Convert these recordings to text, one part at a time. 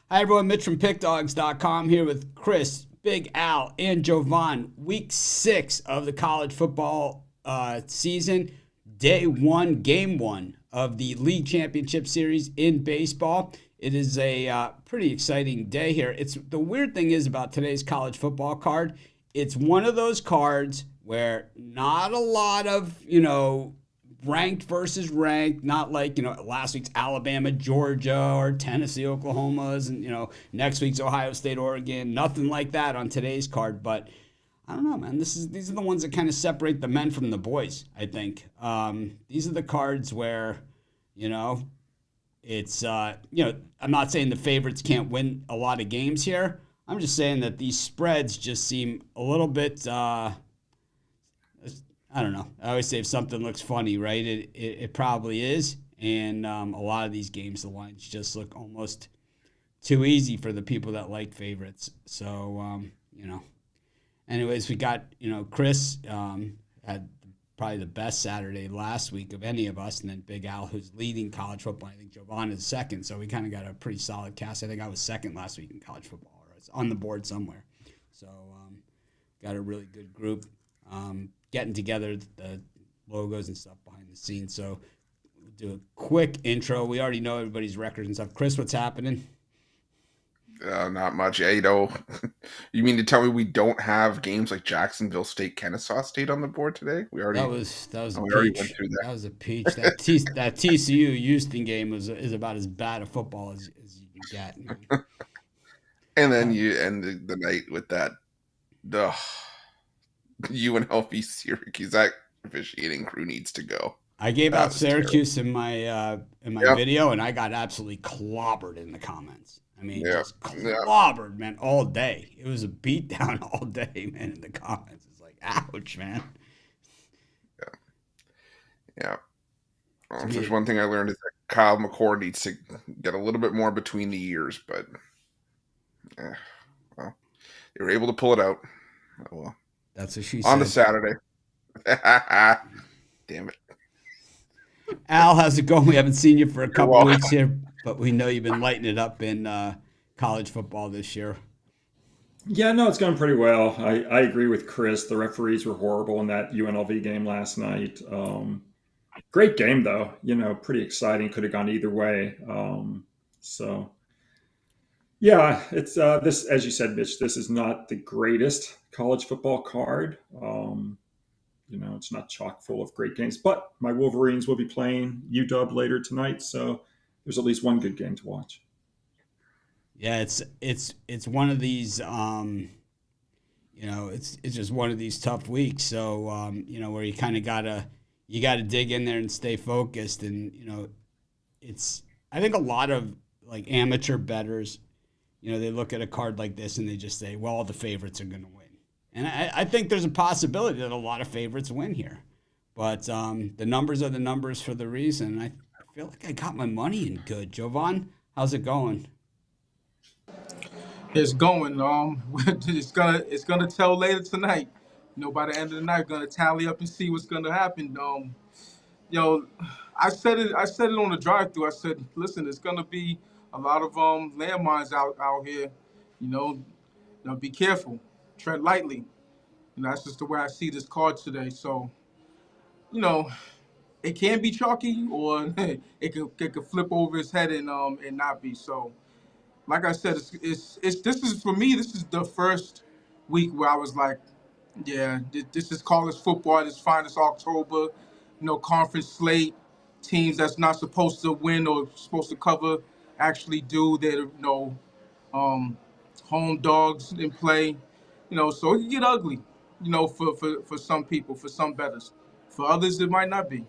Hi, everyone. Mitch from PickDogs.com here with Chris, Big Al, and Jovan. Week 6 of the college football season. Day 1, Game 1 of the League Championship Series in baseball. It is a pretty exciting day here. The weird thing is about today's college football card, it's one of those cards where not a lot of, ranked versus ranked, not like, last week's Alabama, Georgia, or Tennessee, Oklahoma's, and, next week's Ohio State, Oregon, nothing like that on today's card. But I don't know, man. These are the ones that kind of separate the men from the boys, I think. These are the cards where, it's, I'm not saying the favorites can't win a lot of games here. I'm just saying that these spreads just seem a little bit, I don't know. I always say if something looks funny, right, it probably is. And a lot of these games, the lines just look almost too easy for the people that like favorites. So, anyways, we got, Chris had probably the best Saturday last week of any of us. And then Big Al, who's leading college football. I think Jovan is second. So we kind of got a pretty solid cast. I think I was second last week in college football. Or it's on the board somewhere. So got a really good group. Getting together the logos and stuff behind the scenes. So we'll do a quick intro. We already know everybody's records and stuff. Chris, what's happening? Not much. Yeah, you mean to tell me we don't have games like Jacksonville State, Kennesaw State on the board today? That was a we peach. already went through that. That was a peach. That TCU Houston game is about as bad a football as you can get. And then you end the night with that. UNLV Syracuse, that officiating crew needs to go. I gave out Syracuse terrible. in my video, and I got absolutely clobbered in the comments. I mean, just clobbered, man, all day. It was a beatdown all day, man, in the comments. It's like, ouch, man. Yeah. If there's one thing I learned is that Kyle McCord needs to get a little bit more between the ears, but well, they were able to pull it out. Oh, well. That's what she said. On the Saturday. Damn it. Al, how's it going? We haven't seen you for a couple weeks here, but we know you've been lighting it up in college football this year. Yeah, no, it's going pretty well. I agree with Chris. The referees were horrible in that UNLV game last night. Great game, though. Pretty exciting. Could have gone either way. Yeah, it's this, as you said, Mitch, this is not the greatest college football card. It's not chock full of great games, but my Wolverines will be playing UW later tonight, so there's at least one good game to watch. Yeah, it's one of these, it's just one of these tough weeks. So, where you kind of gotta dig in there and stay focused. And, I think a lot of like amateur bettors, they look at a card like this and they just say, well, the favorites are going to win. And I think there's a possibility that a lot of favorites win here. But the numbers are the numbers for the reason. I feel like I got my money in good. Jovan, how's it going? It's going. It's gonna tell later tonight. By the end of the night, we're gonna tally up and see what's gonna happen. I said it on the drive-thru. I said, listen, it's gonna be a lot of landmines out here. Be careful, tread lightly. That's just the way I see this card today. So, it can be chalky, or it could flip over his head and not be. So, like I said, this is for me. This is the first week where I was like, yeah, this is college football. It's finest October. Conference slate, teams that's not supposed to win or supposed to cover actually do. They're home dogs in play. So it can get ugly. For some people, for some bettors. For others, it might not be.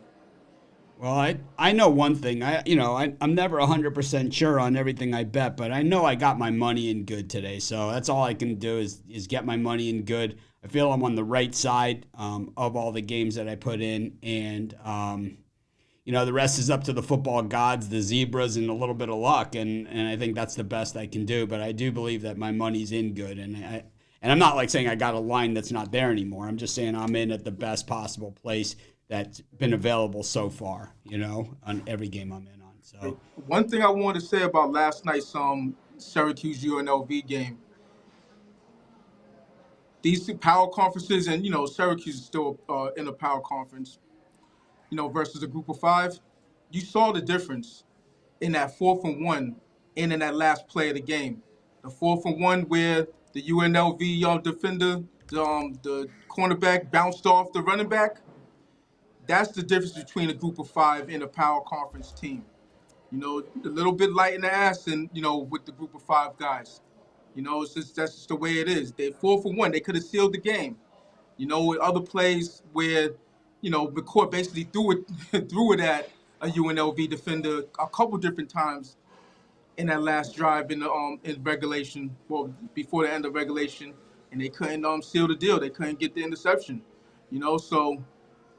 Well, I know one thing. I'm never 100% sure on everything I bet, but I know I got my money in good today. So that's all I can do is get my money in good. I feel I'm on the right side of all the games that I put in, and the rest is up to the football gods, the zebras, and a little bit of luck. And I think that's the best I can do. But I do believe that my money's in good, and I'm not like saying I got a line that's not there anymore. I'm just saying I'm in at the best possible place that's been available so far, on every game I'm in on. So one thing I wanted to say about last night's Syracuse UNLV game. These two power conferences, and Syracuse is still in a power conference, versus a group of five. You saw the difference in that 4th and 1 and in that last play of the game. The 4th and 1 where the UNLV defender, the cornerback bounced off the running back. That's the difference between a group of five and a power conference team. A little bit light in the ass, and with the group of five guys. That's just the way it is. They 4th and 1. They could have sealed the game. With other plays where, McCourt basically threw it threw it at a UNLV defender a couple different times in that last drive in regulation, well, before the end of regulation, and they couldn't seal the deal. They couldn't get the interception. So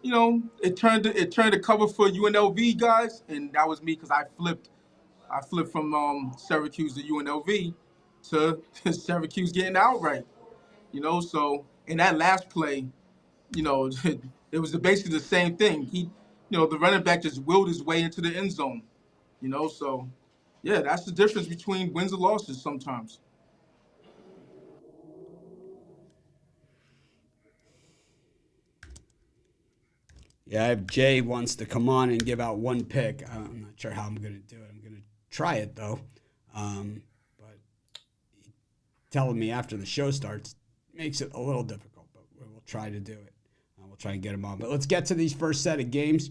it turned the cover for UNLV guys, and that was me because I flipped from Syracuse to UNLV to Syracuse getting outright. So in that last play, it was basically the same thing. The running back just willed his way into the end zone. So yeah, that's the difference between wins and losses sometimes. Yeah, if Jay wants to come on and give out one pick, I'm not sure how I'm going to do it. I'm going to try it, though. But telling me after the show starts makes it a little difficult, but we'll try to do it. We'll try and get him on. But let's get to these first set of games.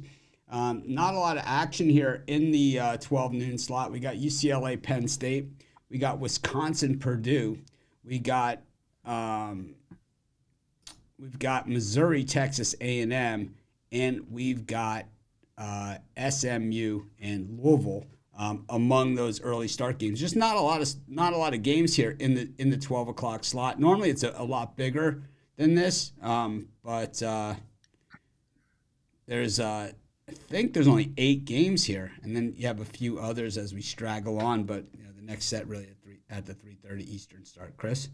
Not a lot of action here in the 12 noon slot. We got UCLA, Penn State. We got Wisconsin, Purdue. We've got Missouri, Texas A&M. And we've got SMU and Louisville among those early start games. Just not a lot of games here in the 12 o'clock slot. Normally it's a lot bigger than this, but there's I think there's only 8 games here, and then you have a few others as we straggle on. But the next set really at the 3:30 Eastern start. Chris.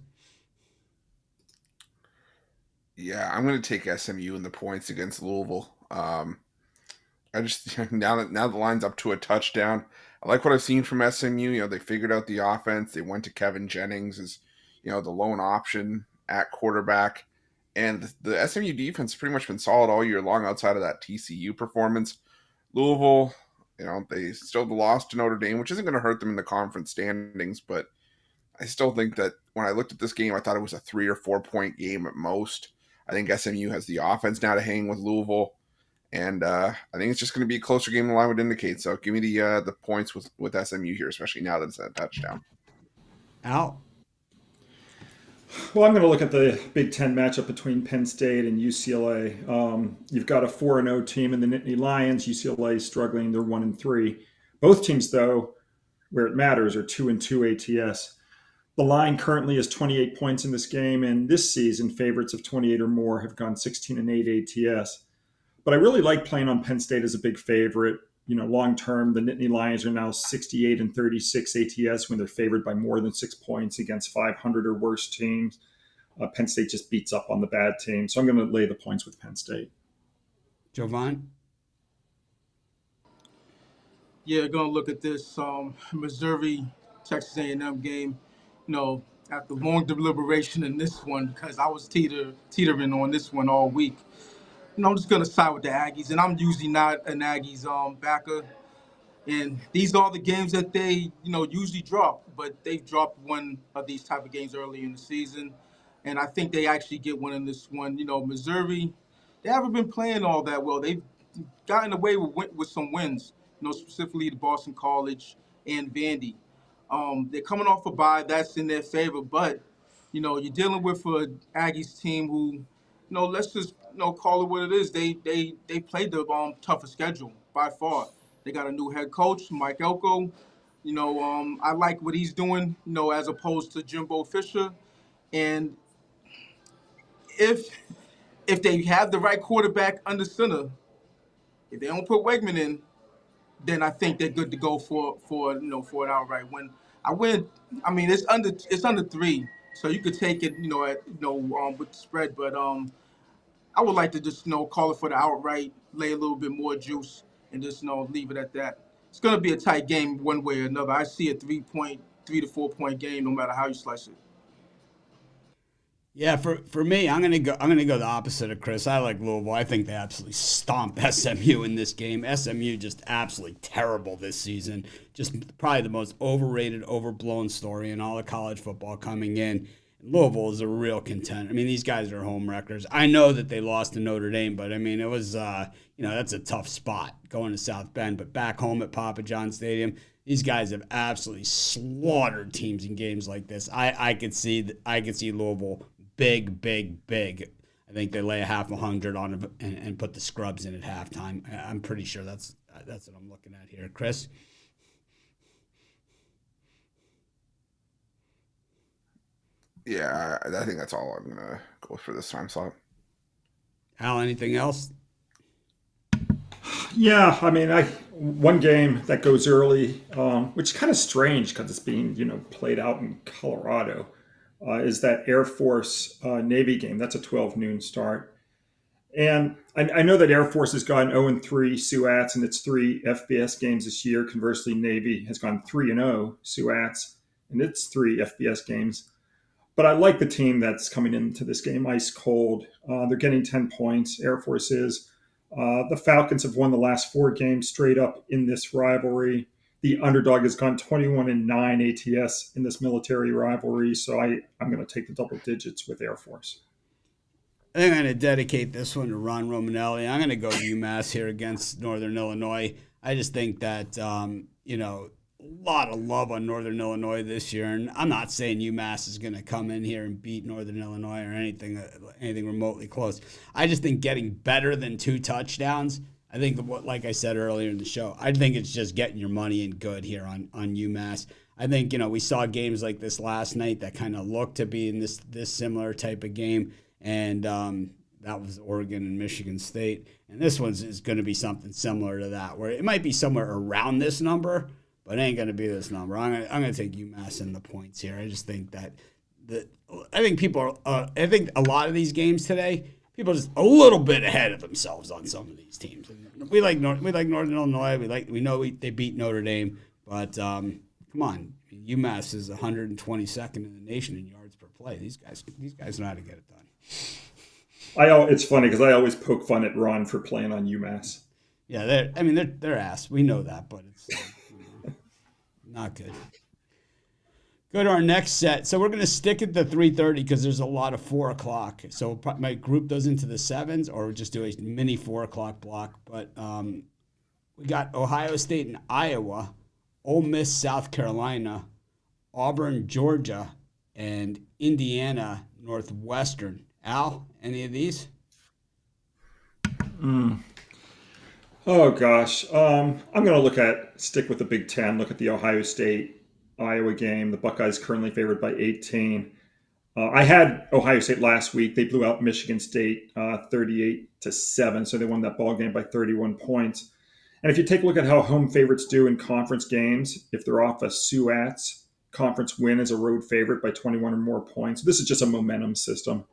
Yeah, I'm going to take SMU in the points against Louisville. I just now the line's up to a touchdown. I like what I've seen from SMU. They figured out the offense. They went to Kevin Jennings as the lone option at quarterback, and the SMU defense has pretty much been solid all year long outside of that TCU performance. Louisville, they still lost to Notre Dame, which isn't going to hurt them in the conference standings, but I still think that when I looked at this game, I thought it was a 3 or 4 point game at most. I think SMU has the offense now to hang with Louisville, and I think it's just going to be a closer game than the line would indicate. So give me the points with SMU here, especially now that it's a touchdown. Al? Well, I'm going to look at the Big Ten matchup between Penn State and UCLA. You've got a 4-0 team in the Nittany Lions. UCLA is struggling; they're 1-3. Both teams, though, where it matters, are 2-2 ATS. The line currently is 28 points in this game, and this season, favorites of 28 or more have gone 16-8 ATS. But I really like playing on Penn State as a big favorite. Long term, the Nittany Lions are now 68-36 ATS when they're favored by more than 6 points against 500 or worse teams. Penn State just beats up on the bad team, so I'm going to lay the points with Penn State. Jovan? Yeah, going to look at this Missouri Texas A&M game. After long deliberation in this one, because I was teetering on this one all week. I'm just going to side with the Aggies, and I'm usually not an Aggies backer. And these are the games that they, usually drop, but they've dropped one of these type of games early in the season. And I think they actually get one in this one. Missouri, they haven't been playing all that well. They've gotten away with some wins, specifically the Boston College and Vandy. They're coming off a bye. That's in their favor. But, you're dealing with an Aggies team who, let's just, call it what it is. They played the tougher schedule by far. They got a new head coach, Mike Elko. I like what he's doing, as opposed to Jimbo Fisher. And if they have the right quarterback under center, if they don't put Wegman in, then I think they're good to go for an outright win. It's under 3, so you could take it, with the spread. But I would like to just call it for the outright, lay a little bit more juice, and just leave it at that. It's going to be a tight game one way or another. I see a 3-point 3 to 4 point game, no matter how you slice it. Yeah, for me, I'm gonna go the opposite of Chris. I like Louisville. I think they absolutely stomp SMU in this game. SMU just absolutely terrible this season. Just probably the most overrated, overblown story in all of college football coming in. Louisville is a real contender. I mean, these guys are home wreckers. I know that they lost to Notre Dame, but I mean, it was that's a tough spot going to South Bend. But back home at Papa John Stadium, these guys have absolutely slaughtered teams in games like this. I could see Louisville big, big, big. I think they lay a half 100 on it and put the scrubs in at halftime. I'm pretty sure that's what I'm looking at here. Chris? Yeah, I think that's all I'm gonna go for this time slot. Al, anything else? Yeah, I mean, one game that goes early, which is kind of strange because it's being played out in Colorado, is that Air Force Navy game. That's a 12 noon start, and I know that Air Force has gone 0-3 SUATs in its 3 FBS games this year. Conversely, Navy has gone 3-0 SUATs in its 3 FBS games. But I like the team that's coming into this game ice cold. They're getting 10 points. Air Force is. The Falcons have won the last 4 games straight up in this rivalry. The underdog has gone 21-9 ATS in this military rivalry. So I'm going to take the double digits with Air Force. I think I'm going to dedicate this one to Ron Romanelli. I'm going to go UMass here against Northern Illinois. I just think that, a lot of love on Northern Illinois this year. And I'm not saying UMass is going to come in here and beat Northern Illinois or anything remotely close. I just think getting better than 2 touchdowns, I think, like I said earlier in the show, I think it's just getting your money in good here on UMass. I think, we saw games like this last night that kind of looked to be in this similar type of game. And that was Oregon and Michigan State. And this one's is going to be something similar to that, where it might be somewhere around this number, but it ain't going to be this number. I'm going to take UMass in the points here. I just think that I think a lot of these games today, people are just a little bit ahead of themselves on some of these teams. We like Northern Illinois. We know they beat Notre Dame, but come on, UMass is 122nd in the nation in yards per play. These guys know how to get it done. It's funny because I always poke fun at Ron for playing on UMass. Yeah, they're ass. We know that, but it's not good. Go to our next set. So we're going to stick at the 3:30 because there's a lot of 4 o'clock. So my group those into the 7s, or we'll just do a mini 4 o'clock block. But we got Ohio State and Iowa, Ole Miss, South Carolina, Auburn, Georgia, and Indiana, Northwestern. Al, any of these? Oh, gosh. I'm going to stick with the Big Ten, look at the Ohio State-Iowa game. The Buckeyes currently favored by 18. I had Ohio State last week. They blew out Michigan State 38-7, so they won that ball game by 31 points. And if you take a look at how home favorites do in conference games, if they're off a SUATs conference win as a road favorite by 21 or more points, this is just a momentum system.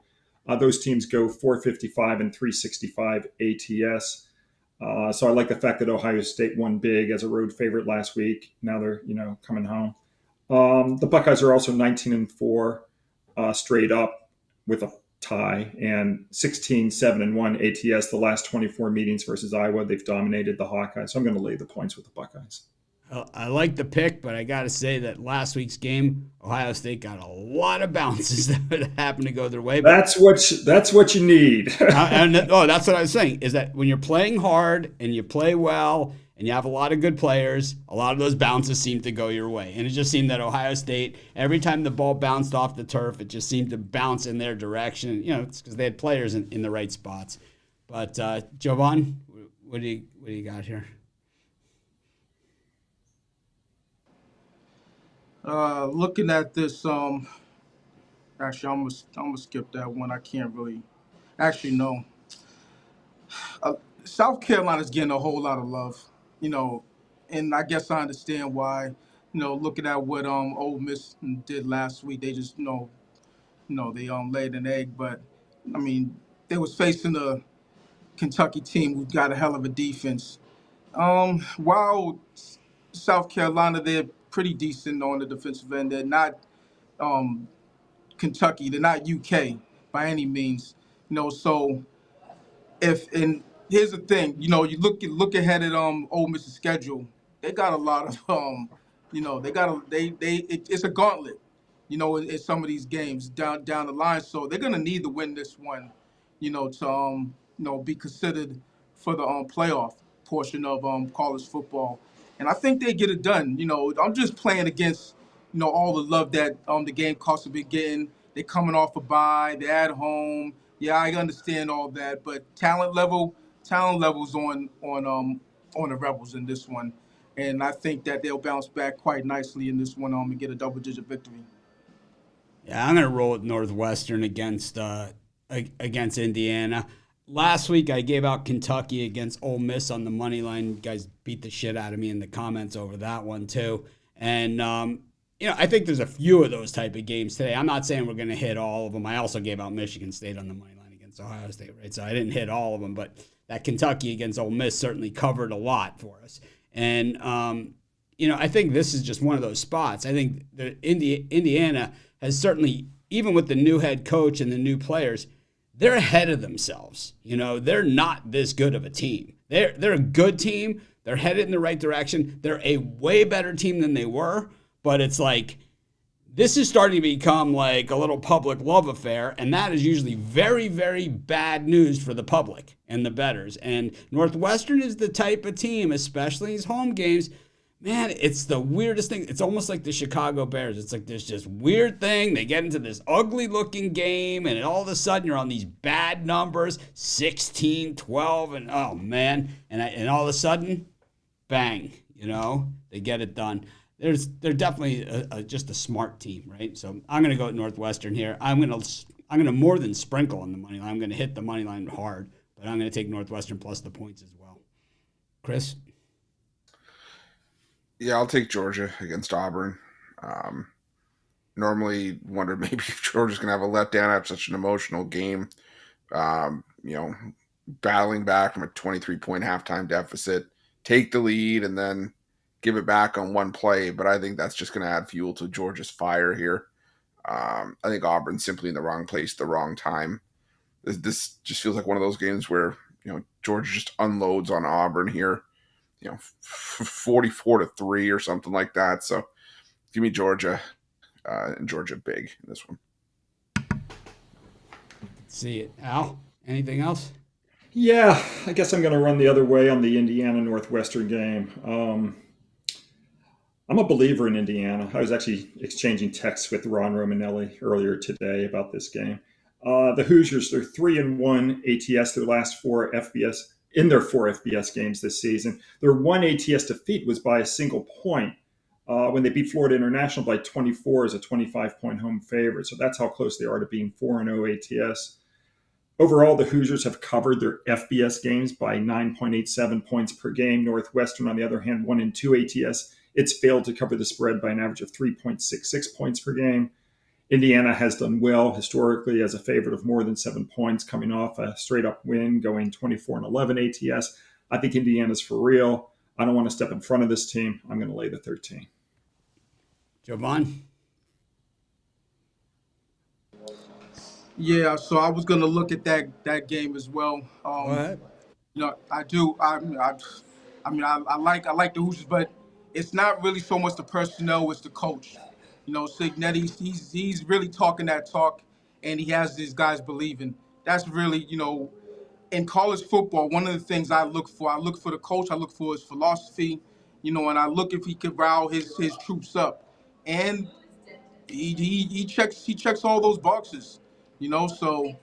Those teams go 455 and 365 ATS. So I like the fact that Ohio State won big as a road favorite last week. Now they're, coming home. The Buckeyes are also 19-4 straight up with a tie, and 16-7-1 ATS. The last 24 meetings versus Iowa, they've dominated the Hawkeyes. So I'm going to lay the points with the Buckeyes. I like the pick, but I got to say that last week's game, Ohio State got a lot of bounces that happened to go their way. That's what you need. That's what I was saying, is that when you're playing hard and you play well and you have a lot of good players, a lot of those bounces seem to go your way. And it just seemed that Ohio State, every time the ball bounced off the turf, it just seemed to bounce in their direction. It's because they had players in the right spots. But Jovan, what do you got here? Looking at this, actually, I'm gonna skip that one. I can't really. Actually, no. South Carolina's getting a whole lot of love, and I guess I understand why. Looking at what Ole Miss did last week, they just they laid an egg, but I mean they was facing a Kentucky team who got a hell of a defense. While South Carolina, pretty decent on the defensive end. They're not um, Kentucky. They're not UK by any means. So if and here's the thing, you look ahead at Ole Miss's schedule. They got a lot of they got a it's a gauntlet, in some of these games down the line. So they're gonna need to win this one, to be considered for the playoff portion of college football. And I think they get it done. I'm just playing against all the love that the Gamecocks have been getting. They're coming off a bye. They're at home. Yeah, I understand all that, but talent levels on the Rebels in this one, and I think that they'll bounce back quite nicely in this one and get a double-digit victory. Yeah, I'm gonna roll with Northwestern against Indiana. Last week I gave out Kentucky against Ole Miss on the money line. You guys beat the shit out of me in the comments over that one too. And I think there's a few of those type of games today. I'm not saying we're gonna hit all of them. I also gave out Michigan State on the money line against Ohio State, right? So I didn't hit all of them, but that Kentucky against Ole Miss certainly covered a lot for us. And I think this is just one of those spots. I think that Indiana has certainly, even with the new head coach and the new players, they're ahead of themselves. They're not this good of a team. They're a good team. They're headed in the right direction. They're a way better team than they were, but it's like this is starting to become like a little public love affair, and that is usually very, very bad news for the public and the bettors. And Northwestern is the type of team, especially in these home games, man, it's the weirdest thing. It's almost like the Chicago Bears. It's like this just weird thing. They get into this ugly looking game, and all of a sudden you're on these bad numbers, 16, 12, and oh man. And all of a sudden, bang, they get it done. They're definitely just a smart team, right? So I'm going to go with Northwestern here. I'm going to more than sprinkle on the money line. I'm going to hit the money line hard, but I'm going to take Northwestern plus the points as well. Chris? Yeah, I'll take Georgia against Auburn. Normally wondered maybe if Georgia's going to have a letdown after such an emotional game. Battling back from a 23-point halftime deficit, take the lead, and then give it back on one play. But I think that's just going to add fuel to Georgia's fire here. I think Auburn's simply in the wrong place at the wrong time. This just feels like one of those games where Georgia just unloads on Auburn here. 44-3 or something like that. So give me Georgia and Georgia big in this one. See it. Al, anything else? Yeah, I guess I'm going to run the other way on the Indiana Northwestern game. I'm a believer in Indiana. I was actually exchanging texts with Ron Romanelli earlier today about this game. The Hoosiers, they're 3-1 ATS their last four FBS games this season. Their one ATS defeat was by a single point when they beat Florida International by 24 as a 25-point home favorite. So that's how close they are to being 4-0 ATS. Overall, the Hoosiers have covered their FBS games by 9.87 points per game. Northwestern, on the other hand, 1-2 ATS. It's failed to cover the spread by an average of 3.66 points per game. Indiana has done well historically as a favorite of more than 7 points, coming off a straight-up win, going 24-11 ATS. I think Indiana's for real. I don't want to step in front of this team. I'm going to lay the 13. Jovan? Yeah, so I was going to look at that game as well. Go ahead. I do. I like the Hoosiers, but it's not really so much the personnel; it's the coach. Signetti, he's really talking that talk, and he has these guys believing. That's really, in college football, one of the things I look for the coach, I look for his philosophy, and I look if he can rile his troops up, and he checks all those boxes, So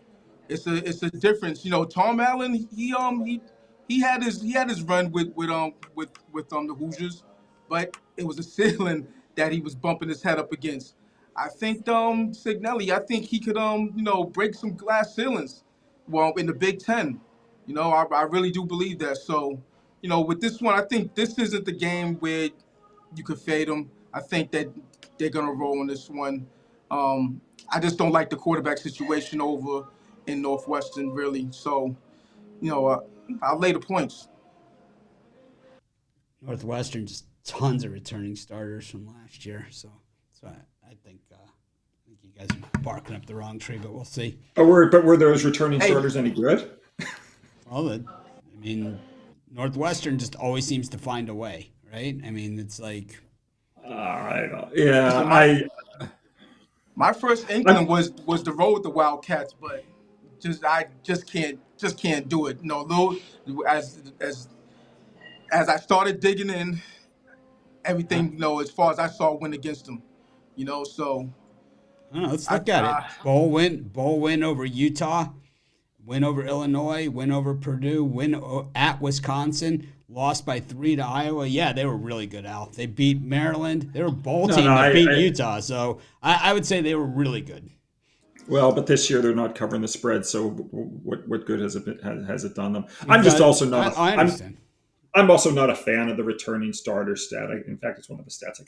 it's a difference. Tom Allen, he had his run with the Hoosiers, but it was a ceiling that he was bumping his head up against. I think Signelli, I think he could break some glass ceilings, well, in the Big Ten. I really do believe that. So, with this one, I think this isn't the game where you could fade them. I think that they're gonna roll on this one. I just don't like the quarterback situation over in Northwestern, really. So, I'll lay the points. Northwestern just tons of returning starters from last year. So I think you guys are barking up the wrong tree, but we'll see. But were those returning starters any good? Well, I mean, Northwestern just always seems to find a way, right? I mean, it's like. My first inkling was the road with the Wildcats, but I just can't do it. As I started digging in, everything as far as I saw went against them, so. I don't know, let's look at it. Bowl win over Utah, win over Illinois, win over Purdue, win at Wisconsin, lost by 3 to Iowa. Yeah, they were really good, Al. They beat Maryland. They were a bowl team that beat Utah. So I would say they were really good. Well, but this year they're not covering the spread. So what good has it done them? I'm just also not. I understand. I'm also not a fan of the returning starter stat. In fact, it's one of the stats I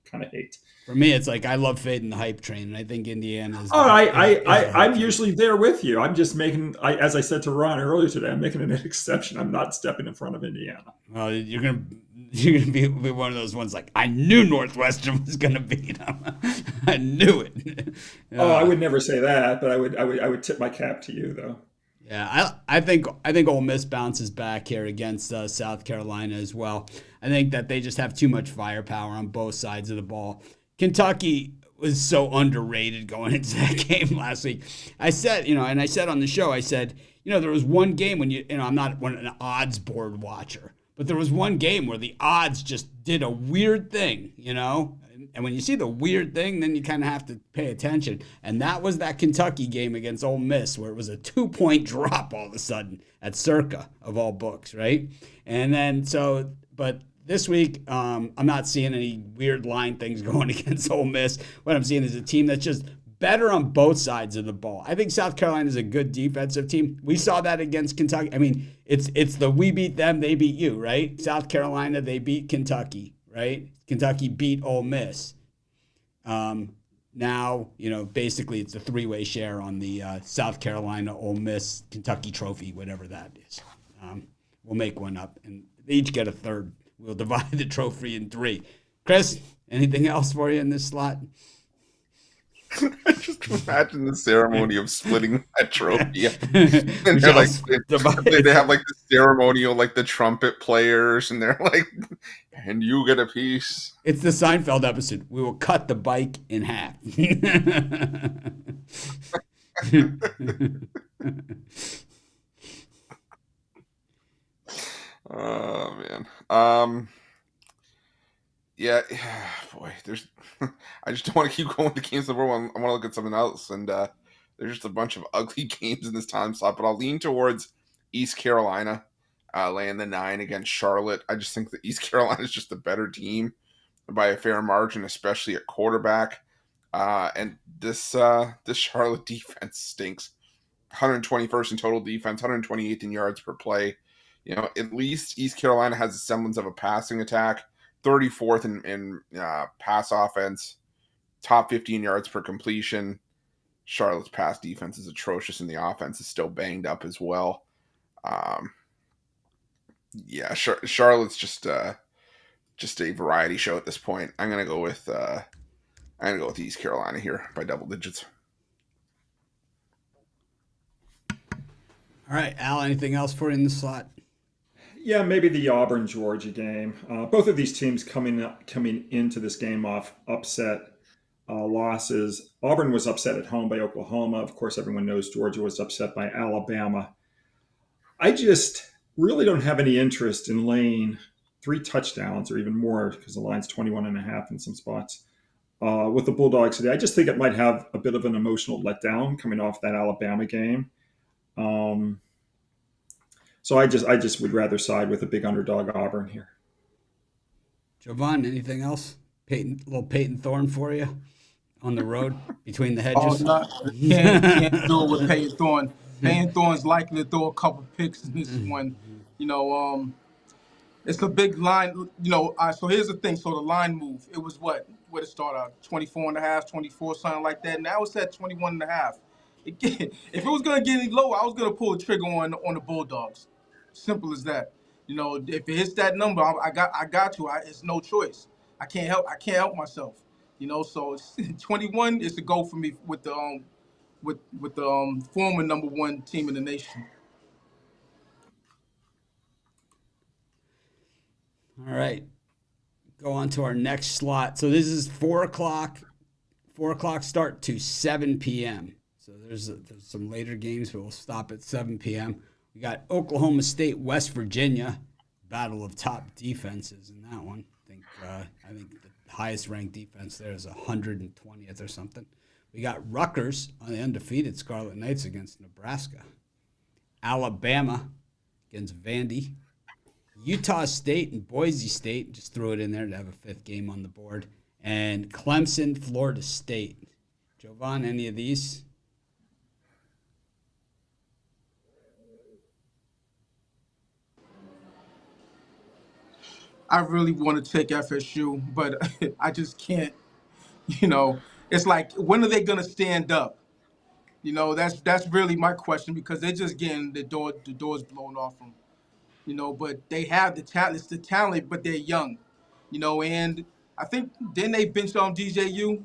kind of hate. For me, it's like I love fading the hype train, and I think Indiana is. I'm usually there with you. I'm just making, as I said to Ron earlier today, I'm making an exception. I'm not stepping in front of Indiana. Well, you're gonna be one of those ones like I knew Northwestern was gonna beat them. I knew it. I would never say that, but I would tip my cap to you though. Yeah, I think Ole Miss bounces back here against South Carolina as well. I think that they just have too much firepower on both sides of the ball. Kentucky was so underrated going into that game last week. I said, and I said on the show, I said, there was one game when I'm not an odds board watcher, but there was one game where the odds just did a weird thing, And when you see the weird thing, then you kind of have to pay attention. And that was that Kentucky game against Ole Miss, where it was a 2-point drop all of a sudden at Circa, of all books, right? And then but this week, I'm not seeing any weird line things going against Ole Miss. What I'm seeing is a team that's just better on both sides of the ball. I think South Carolina is a good defensive team. We saw that against Kentucky. I mean, it's the we beat them, they beat you, right? South Carolina, they beat Kentucky, right? Kentucky beat Ole Miss. Now, basically it's a 3-way share on the South Carolina, Ole Miss, Kentucky trophy, whatever that is. We'll make one up, and they each get a third. We'll divide the trophy in 3. Chris, anything else for you in this slot? I just imagine the ceremony of splitting that trophy. And they have like the ceremonial, like the trumpet players, and they're like, and you get a piece. It's the Seinfeld episode. We will cut the bike in half. Oh man. Yeah, boy, I just don't want to keep going to games of the world. I want to look at something else, and there's just a bunch of ugly games in this time slot, but I'll lean towards East Carolina laying the 9 against Charlotte. I just think that East Carolina is just the better team by a fair margin, especially at quarterback. And this Charlotte defense stinks. 121st in total defense, 128th in yards per play. At least East Carolina has a semblance of a passing attack. 34th in pass offense, top 15 yards per completion. Charlotte's pass defense is atrocious, and the offense is still banged up as well. Charlotte's just a variety show at this point. I'm gonna go with East Carolina here by double digits. All right, Al, anything else for you in the slot? Yeah, maybe the Auburn-Georgia game. Both of these teams coming into this game off upset losses. Auburn was upset at home by Oklahoma. Of course, everyone knows Georgia was upset by Alabama. I just really don't have any interest in laying 3 touchdowns or even more, because the line's 21.5 in some spots, with the Bulldogs today. I just think it might have a bit of an emotional letdown coming off that Alabama game. So I just would rather side with a big underdog Auburn here. Jovan, anything else? Little Peyton Thorne for you on the road between the hedges? Can't do it with Peyton Thorne. Peyton Thorne's likely to throw a couple picks in this one. It's a big line. So here's the thing. So the line move, it was what it started out, 24.5, 24, something like that. Now it's at 21.5. If it was going to get any lower, I was going to pull the trigger on the Bulldogs. Simple as that. If it hits that number, I got to. It's no choice. I can't help myself. So it's 21 is the goal for me with the former number one team in the nation. All right. Go on to our next slot. So this is 4 o'clock. 4 o'clock start to 7 p.m. So there's some later games, but we'll stop at 7 p.m. We got Oklahoma State, West Virginia, battle of top defenses in that one. I think the highest ranked defense there is 120th or something. We got Rutgers on the undefeated Scarlet Knights against Nebraska. Alabama against Vandy. Utah State and Boise State, just throw it in there to have a fifth game on the board. And Clemson, Florida State. Jovan, any of these? I really want to take FSU, but I just can't. You know, it's like, when are they gonna stand up? That's really my question, because they're just getting the doors blown off them. But they have the talent. It's the talent, but they're young. And I think, then they benched on DJU.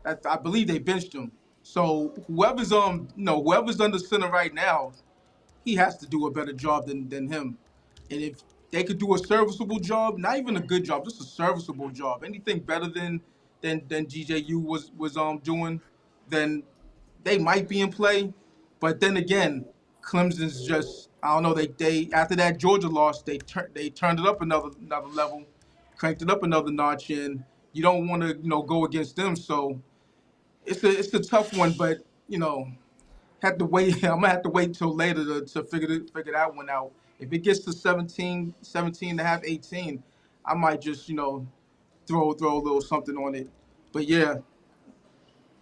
I believe they benched him. So whoever's under center right now, he has to do a better job than him. And if they could do a serviceable job, not even a good job, just a serviceable job, anything better than GJU was doing, then they might be in play. But then again, Clemson's just, I don't know. They after that Georgia loss, they turned it up another level, cranked it up another notch, and you don't want to go against them. So it's a tough one, but have to wait. I'm gonna have to wait until later to figure that one out. If it gets to 17 and a half, 18, I might just throw a little something on it. But yeah,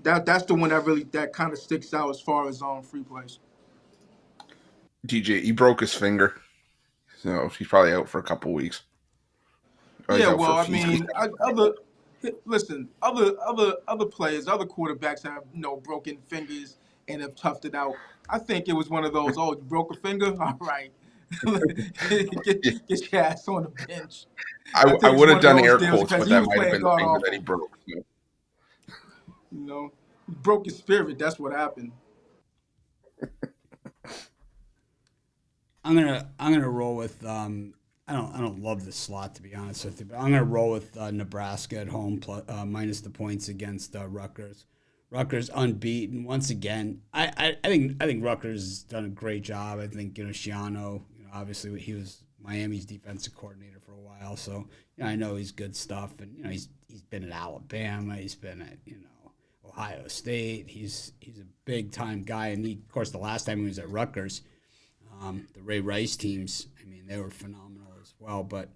that's the one that kind of sticks out as far as free plays. DJ, he broke his finger, so he's probably out for a couple weeks. Oh, he's Yeah, out for well, a I few. mean, listen, other players, other quarterbacks have broken fingers and have toughed it out. I think it was one of those. Oh, you broke a finger? All right, get your ass on the bench. I I think it's would one have of done those air deals quotes, because but he that was might have playing been the god finger that he awful. broke. He broke his spirit. That's what happened. I'm gonna roll with I don't love the slot, to be honest with you, but I'm gonna roll with Nebraska at home minus the points against Rutgers. Rutgers unbeaten once again. I think Rutgers has done a great job. I think Shiano, obviously he was Miami's defensive coordinator for a while, so I know he's good stuff, and he's been at Alabama, he's been at Ohio State. He's a big time guy, and of course the last time he was at Rutgers. The Ray Rice teams, I mean, they were phenomenal as well. But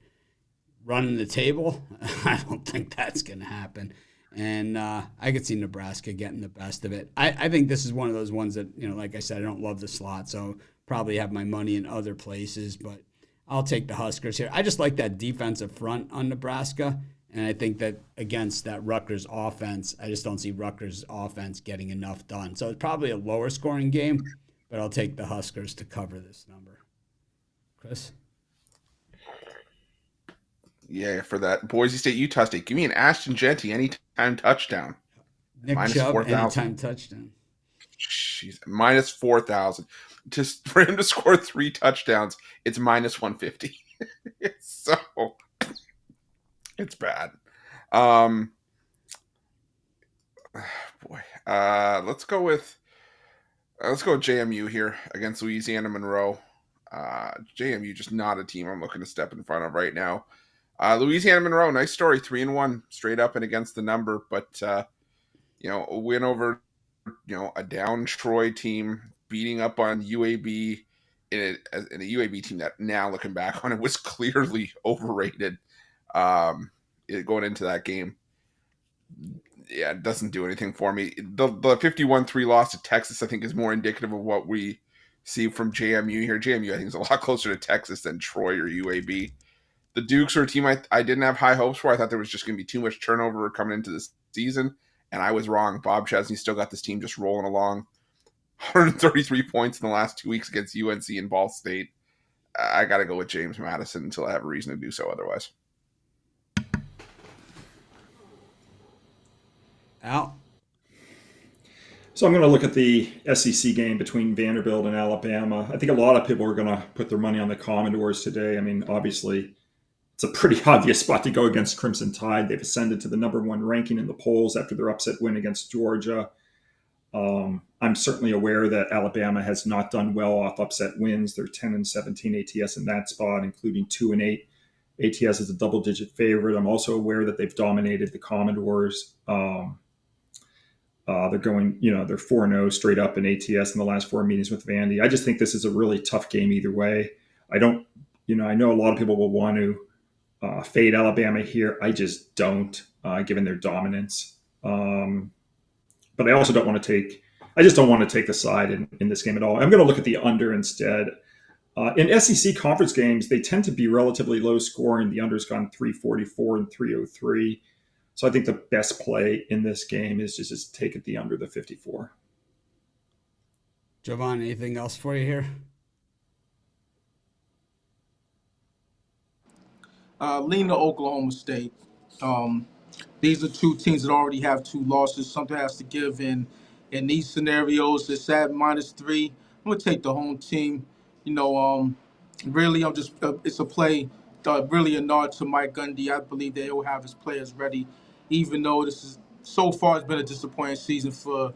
running the table, I don't think that's going to happen. And I could see Nebraska getting the best of it. I think this is one of those ones that, like I said, I don't love the slot, so probably have my money in other places. But I'll take the Huskers here. I just like that defensive front on Nebraska. And I think that against that Rutgers offense, I just don't see Rutgers offense getting enough done. So it's probably a lower scoring game, but I'll take the Huskers to cover this number. Chris? Yeah, for that Boise State, Utah State, give me an Ashton Jeanty anytime touchdown. Nick Minus Chubb, 4,000. anytime touchdown. Jeez, minus 4,000. Just for him to score 3 touchdowns, it's minus 150. So it's bad. Boy, let's go with JMU here against Louisiana Monroe. JMU just not a team I'm looking to step in front of right now. Louisiana Monroe, nice story, 3-1 straight up and against the number, but a win over a down Troy team, beating up on UAB in a UAB team that now looking back on it was clearly overrated. Going into that game, yeah, it doesn't do anything for me. The 51-3 loss to Texas, I think, is more indicative of what we see from JMU here. JMU, I think, is a lot closer to Texas than Troy or UAB. The Dukes are a team I didn't have high hopes for. I thought there was just going to be too much turnover coming into this season, and I was wrong. Bob Chesney still got this team just rolling along. 133 points in the last 2 weeks against UNC and Ball State. I got to go with James Madison until I have a reason to do so otherwise. Al? So I'm going to look at the SEC game between Vanderbilt and Alabama. I think a lot of people are going to put their money on the Commodores today. I mean, obviously, it's a pretty obvious spot to go against Crimson Tide. They've ascended to the #1 ranking in the polls after their upset win against Georgia. I'm certainly aware that Alabama has not done well off upset wins. They're 10-17 ATS in that spot, including 2-8 ATS as a double-digit favorite. I'm also aware that they've dominated the Commodores. They're going, they're 4-0 straight up in ATS in the last 4 meetings with Vandy. I just think this is a really tough game either way. I don't, I know a lot of people will want to fade Alabama here. I just don't, given their dominance. But I also don't want to take the side in this game at all. I'm going to look at the under instead. In SEC conference games, they tend to be relatively low scoring. The under's gone 344 and 303. So I think the best play in this game is just take it the under the 54. Jovan, anything else for you here? Lean to Oklahoma State. These are two teams that already have 2 losses. Something has to give in these scenarios. It's at -3. I'm gonna take the home team. Really, I'm just it's a play. Really a nod to Mike Gundy. I believe that he'll have his players ready, even though this is so far it's been a disappointing season for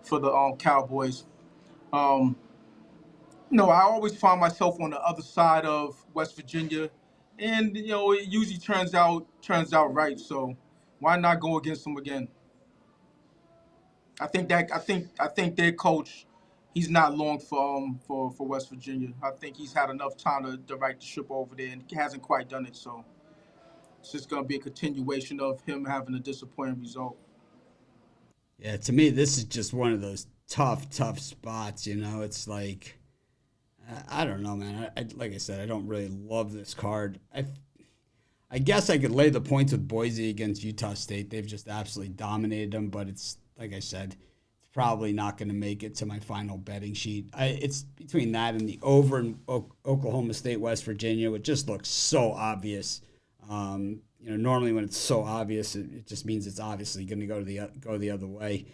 the Cowboys. I always find myself on the other side of West Virginia, and it usually turns out right. So why not go against them again? I think their coach, he's not long for West Virginia. I think he's had enough time to right the ship over there, and he hasn't quite done it. So it's just gonna be a continuation of him having a disappointing result. Yeah, to me, this is just one of those tough spots. It's like, I don't know, man. Like I said, I don't really love this card. I guess I could lay the points with Boise against Utah State. They've just absolutely dominated them, but it's, like I said, it's probably not going to make it to my final betting sheet. It's between that and the over in Oklahoma State, West Virginia, which just looks so obvious. Normally when it's so obvious, it just means it's obviously going to go the other way.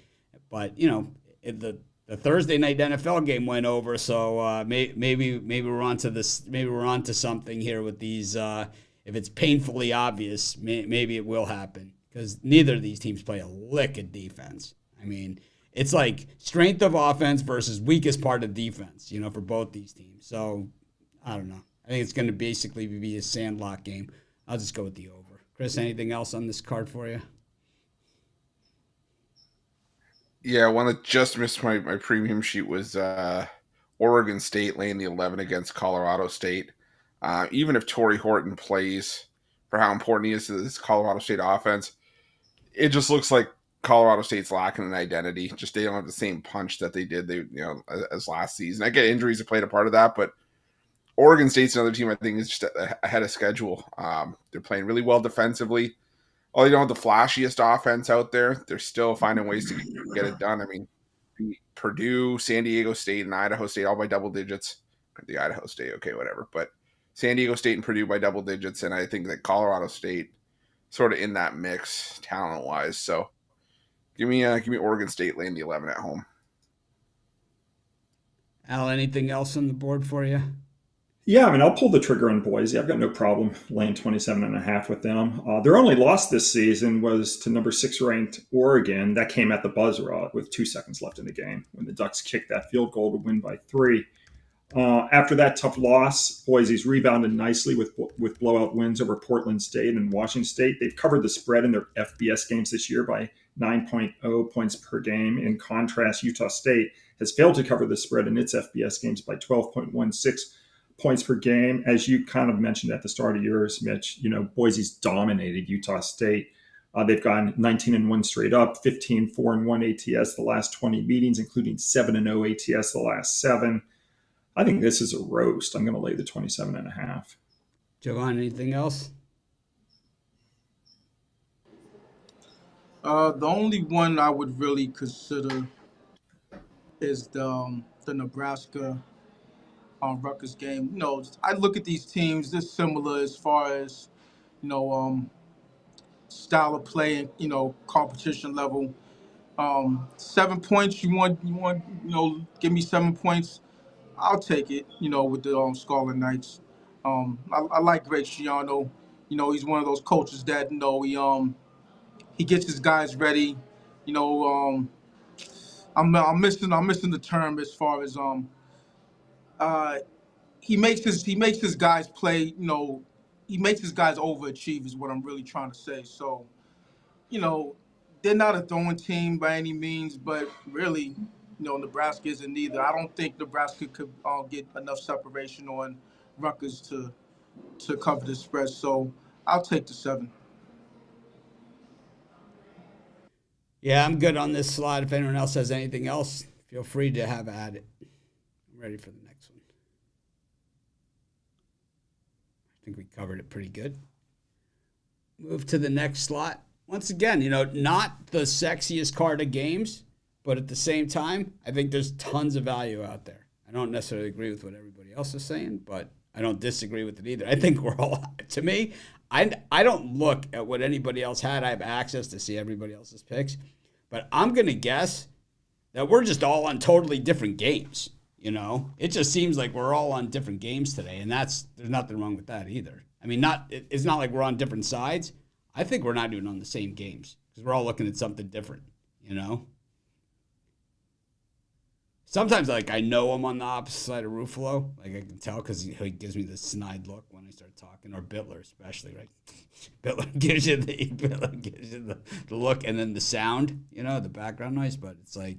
But the Thursday night NFL game went over, so maybe we're onto this. Maybe we're onto something here with these. If it's painfully obvious, maybe it will happen, because neither of these teams play a lick of defense. I mean, it's like strength of offense versus weakest part of defense, for both these teams. So I don't know. I think it's going to basically be a sandlot game. I'll just go with the over. Chris, anything else on this card for you? Yeah, one that just missed my premium sheet was Oregon State laying the 11 against Colorado State. Even if Torrey Horton plays, for how important he is to this Colorado State offense, it just looks like Colorado State's lacking an identity. Just they don't have the same punch that they did as last season. I get injuries have played a part of that, but Oregon State's another team I think is just ahead of schedule. They're playing really well defensively. Although they don't have the flashiest offense out there, they're still finding ways to get it done. I mean, Purdue, San Diego State, and Idaho State all by double digits. The Idaho State, okay, whatever. But San Diego State and Purdue by double digits, and I think that Colorado State sort of in that mix talent-wise. So give me Oregon State laying the 11 at home. Al, anything else on the board for you? Yeah, I mean, I'll pull the trigger on Boise. I've got no problem laying 27.5 with them. Their only loss this season was to number 6 ranked Oregon. That came at the buzzer with 2 seconds left in the game when the Ducks kicked that field goal to win by 3. After that tough loss, Boise's rebounded nicely with blowout wins over Portland State and Washington State. They've covered the spread in their FBS games this year by 9.0 points per game. In contrast, Utah State has failed to cover the spread in its FBS games by 12.16 points per game. As you kind of mentioned at the start of yours, Mitch, Boise's dominated Utah State. They've gone 19-1 straight up, 15-4-1 ATS the last 20 meetings, including 7-0 ATS the last 7. I think this is a roast. I'm going to lay the 27.5. Jovan, anything else? The only one I would really consider is the Nebraska Rutgers game. I look at these teams. They're similar as far as you know style of play and competition level. 7 points. Give me 7 points. I'll take it. With the Scarlet Knights. I like Greg Schiano. He's one of those coaches that he gets his guys ready. You know, I'm missing the term as far as uh he makes his guys play. He makes his guys overachieve is what I'm really trying to say. So you know, they're not a throwing team by any means, but really, Nebraska isn't either. I don't think Nebraska could get enough separation on Rutgers to cover the spread. So I'll take the 7. Yeah, I'm good on this slide. If anyone else has anything else, feel free to have at it. I'm ready for the next one. I think we covered it pretty good. Move to the next slot. Once again, not the sexiest card of games, but at the same time, I think there's tons of value out there. I don't necessarily agree with what everybody else is saying, but I don't disagree with it either. I think we're all, to me, I don't look at what anybody else had. I have access to see everybody else's picks, but I'm going to guess that we're just all on totally different games. It just seems like we're all on different games today, and there's nothing wrong with that either. I mean, it's not like we're on different sides. I think we're not even on the same games because we're all looking at something different, Sometimes, I know I'm on the opposite side of Ruffalo. I can tell because he gives me this snide look when I start talking, or Bittler especially, right? Bittler gives you the look and then the sound, the background noise. But it's I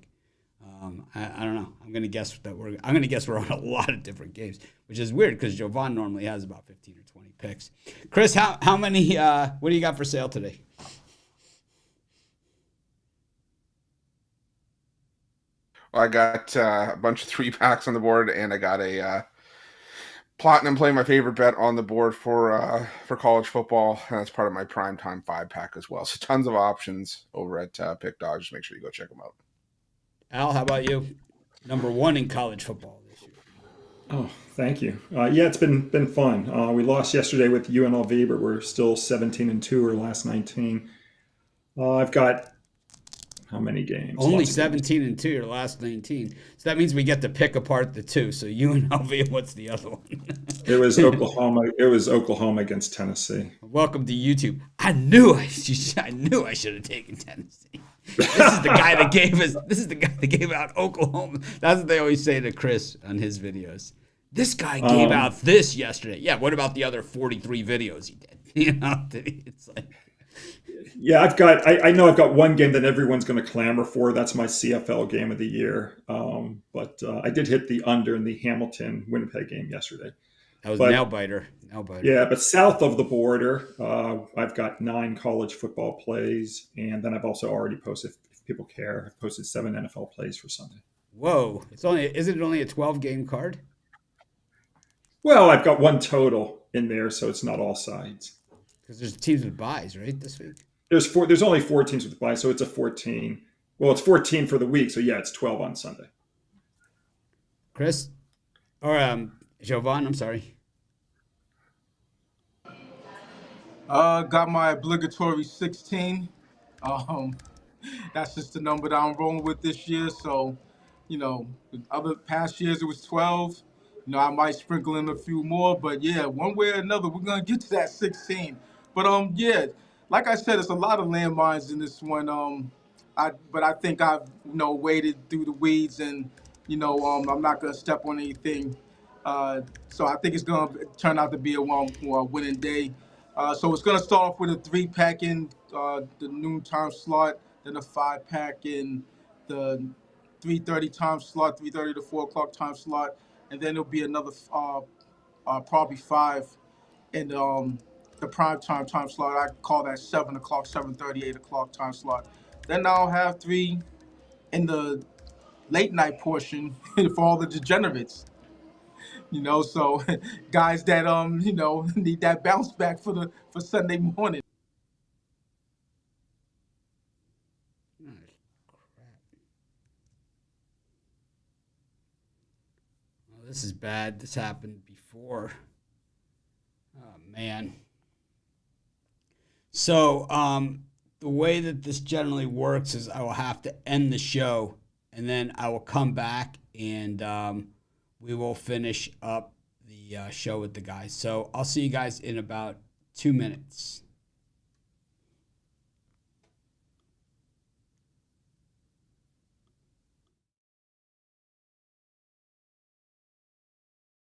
don't know. I'm gonna guess we're on a lot of different games, which is weird because Jovan normally has about 15 or 20 picks. Chris, how many? What do you got for sale today? Well, I got a bunch of 3-packs on the board, and I got a Platinum Play, my favorite bet, on the board for college football, and that's part of my primetime 5-pack as well. So tons of options over at Pick Dogs. Just make sure you go check them out. Al, how about you? Number 1 in college football this year. Oh, thank you. Yeah, it's been fun. We lost yesterday with UNLV, but we're still 17-2 our last 19. I've got how many games? Only 17-2 your last 19. So that means we get to pick apart the two. So UNLV, what's the other one? It was Oklahoma. It was Oklahoma against Tennessee. Welcome to YouTube. I knew I should have taken Tennessee. This is the guy that gave out Oklahoma. That's what they always say to Chris on his videos. This guy gave out this yesterday. Yeah, what about the other 43 videos he did? It's like, yeah, I know I've got one game that everyone's going to clamor for. That's my CFL game of the year. But I did hit the under in the Hamilton-Winnipeg game yesterday. That was nail biter. Yeah, but south of the border, I've got 9 college football plays, and then I've also already posted, if people care, I've posted 7 NFL plays for Sunday. Whoa! Isn't it only a 12-game card? Well, I've got one total in there, so it's not all sides. Because there's teams with buys, right, this week? There's only 4 teams with buys, so it's a 14. Well, it's 14 for the week, so yeah, it's 12 on Sunday. Chris? Or Jovan, I'm sorry. Got my obligatory 16. That's just the number that I'm rolling with this year. So, other past years it was 12. I might sprinkle in a few more, but yeah, one way or another, we're gonna get to that 16. But yeah, like I said, it's a lot of landmines in this one. I think I've waded through the weeds, and I'm not gonna step on anything. So I think it's gonna turn out to be a winning day. So it's gonna start off with a 3-pack in the noontime slot, then a 5-pack in the 3:30 time slot, 3:30 to 4 o'clock time slot, and then there'll be another probably 5 in the prime time slot. I call that 7 o'clock, 7:30, 8 o'clock time slot. Then I'll have 3 in the late night portion for all the degenerates. So guys that need that bounce back for Sunday morning. Well, this is bad. This happened before. Oh, man. So the way that this generally works is I will have to end the show, and then I will come back, and we will finish up the show with the guys. So I'll see you guys in about 2 minutes.